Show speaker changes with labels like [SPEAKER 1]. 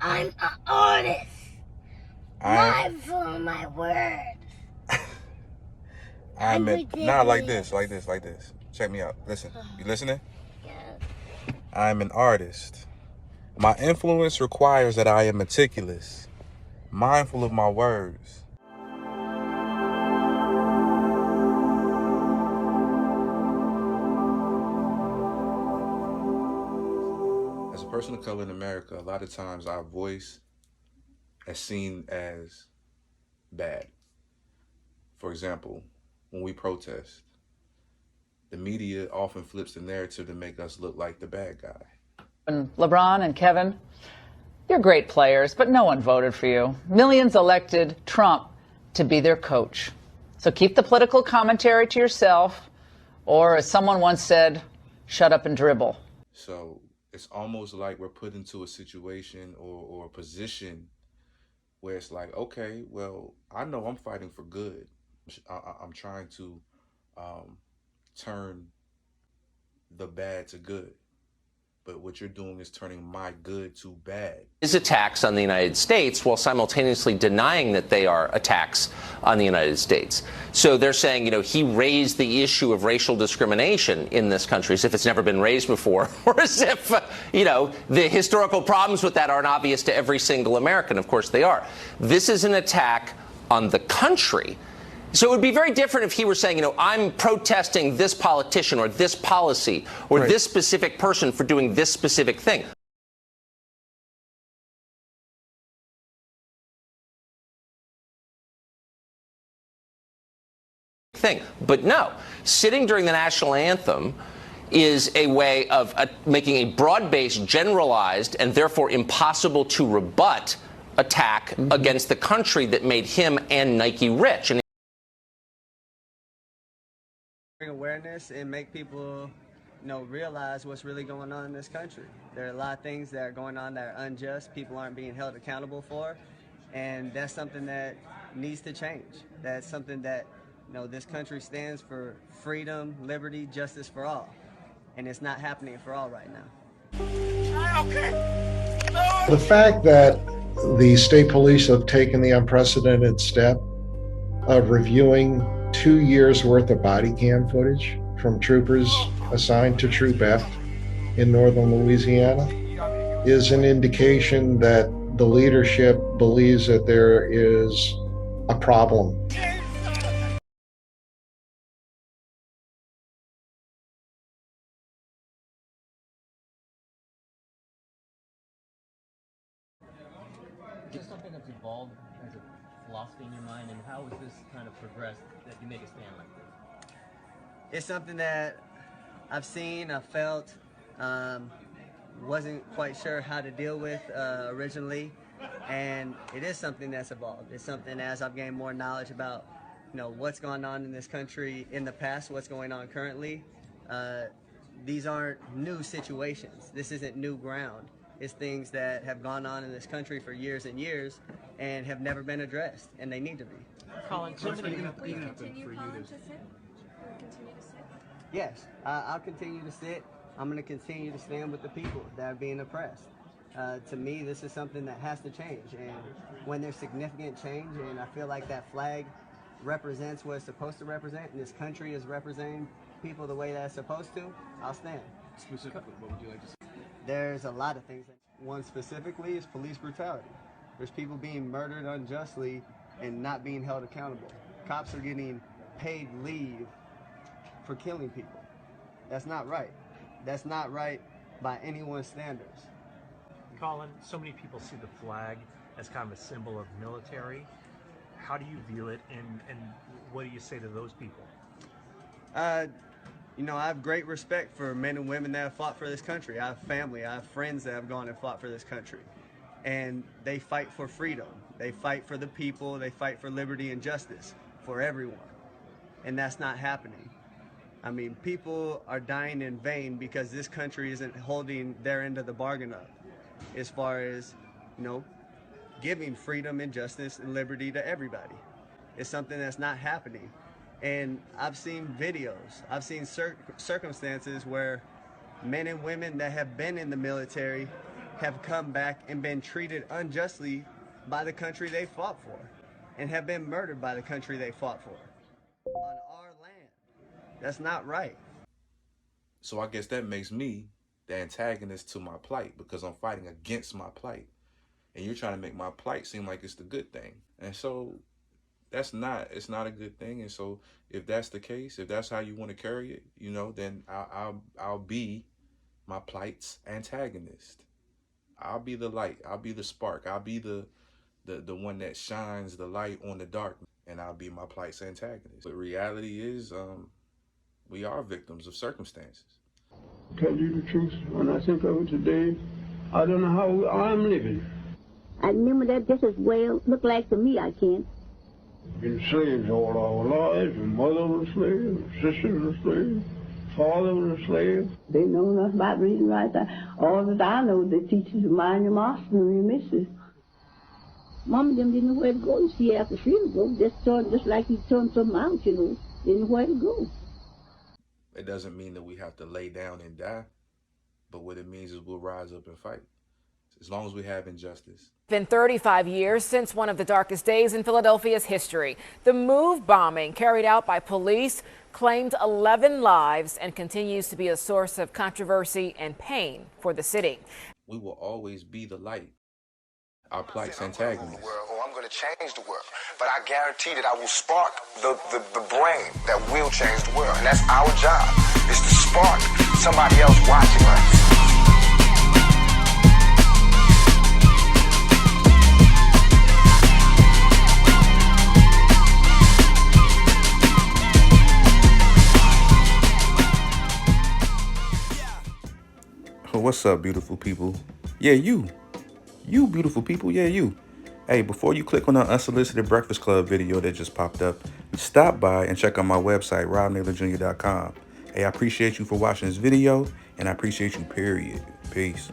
[SPEAKER 1] I'm an artist. Mindful of my words.
[SPEAKER 2] I'm not like this. Check me out. Listen. You listening?
[SPEAKER 1] Yeah.
[SPEAKER 2] I'm an artist. My influence requires that I am meticulous, mindful of my words. As a person of color in America, a lot of times our voice is seen as bad. For example, when we protest, the media often flips the narrative to make us look like the bad guy.
[SPEAKER 3] And LeBron and Kevin, you're great players, but no one voted for you. Millions elected Trump to be their coach. So keep the political commentary to yourself, or as someone once said, shut up and dribble.
[SPEAKER 2] So it's almost like we're put into a situation or a position where it's like, okay, well, I know I'm fighting for good. I'm trying to turn the bad to good. But what you're doing is turning my good to bad.
[SPEAKER 4] His attacks on the United States while simultaneously denying that they are attacks on the United States. So they're saying, he raised the issue of racial discrimination in this country as if it's never been raised before, or as if, the historical problems with that aren't obvious to every single American. Of course they are. This is an attack on the country. So it would be very different if he were saying, I'm protesting this politician or this policy or this specific person for doing this specific thing. But no, sitting during the national anthem is a way of making a broad-based, generalized, and therefore impossible to rebut attack against the country that made him and Nike rich. And
[SPEAKER 5] bring awareness and make people, realize what's really going on in this country. There are a lot of things that are going on that are unjust, people aren't being held accountable for, and that's something that needs to change. That's something that, this country stands for freedom, liberty, justice for all, and it's not happening for all right now.
[SPEAKER 6] The fact that the state police have taken the unprecedented step of reviewing 2 years worth of body cam footage from troopers assigned to Troop F in northern Louisiana is an indication that the leadership believes that there is a problem.
[SPEAKER 7] Is this something that's evolved as a philosophy in your mind, and how has this kind of progressed that you make a stand like this?
[SPEAKER 5] It's something that I've seen, I've felt, wasn't quite sure how to deal with originally, and it is something that's evolved. It's something as I've gained more knowledge about, what's going on in this country in the past, what's going on currently. These aren't new situations. This isn't new ground. It's things that have gone on in this country for years and years and have never been addressed, and they need to be.
[SPEAKER 7] Colin,
[SPEAKER 8] Will you continue, Colin, to sit?
[SPEAKER 5] Yes, I'll continue to sit. I'm going to continue to stand with the people that are being oppressed. To me, this is something that has to change, and when there's significant change, and I feel like that flag represents what it's supposed to represent, and this country is representing people the way that it's supposed to, I'll stand.
[SPEAKER 8] Specifically, what would you like to say?
[SPEAKER 5] There's a lot of things. One specifically is police brutality. There's people being murdered unjustly and not being held accountable. Cops are getting paid leave for killing people. That's not right. That's not right by anyone's standards.
[SPEAKER 9] Colin, so many people see the flag as kind of a symbol of military. How do you view it, and what do you say to those people?
[SPEAKER 5] I have great respect for men and women that have fought for this country. I have family, I have friends that have gone and fought for this country. And they fight for freedom. They fight for the people. They fight for liberty and justice for everyone. And that's not happening. I mean, people are dying in vain because this country isn't holding their end of the bargain up as far as, giving freedom and justice and liberty to everybody. It's something that's not happening. And I've seen videos, I've seen circumstances where men and women that have been in the military have come back and been treated unjustly by the country they fought for and have been murdered by the country they fought for on our land. That's not right.
[SPEAKER 2] So I guess that makes me the antagonist to my plight because I'm fighting against my plight. And you're trying to make my plight seem like it's the good thing. And so it's not a good thing. And so if that's the case, if that's how you want to carry it, you know, then I'll be my plight's antagonist. I'll be the light. I'll be the spark. I'll be the one that shines the light on the darkness, and I'll be my plight's antagonist. But reality is, we are victims of circumstances.
[SPEAKER 10] Tell you the truth, when I think of it today, I don't know how I'm living.
[SPEAKER 1] I remember that just as well look like to me, I can.
[SPEAKER 10] Been slaves all our lives, and mother was a slave, and sister was a slave, father was a slave.
[SPEAKER 11] They know nothing about reading right. All that I know, they teach you to mind your master and your missus.
[SPEAKER 1] Mom and them didn't know where to go. You see, after freedom go, just like he turned something out, you know, didn't know where to go.
[SPEAKER 2] It doesn't mean that we have to lay down and die, but what it means is we'll rise up and fight. As long as we have injustice.
[SPEAKER 12] Been 35 years since one of the darkest days in Philadelphia's history. The Move bombing carried out by police claimed 11 lives and continues to be a source of controversy and pain for the city.
[SPEAKER 2] We will always be the light. Our plight's antagonist.
[SPEAKER 13] I'm going to change the world, but I guarantee that I will spark the brain that will change the world, and that's our job, is to spark somebody else watching us.
[SPEAKER 2] What's up, beautiful people? Yeah, you beautiful people. Yeah, you. Hey, before you click on the Unsolicited Breakfast Club video that just popped up, stop by and check out my website, robnaylorjr.com. Hey, I appreciate you for watching this video, and I appreciate you, period. Peace.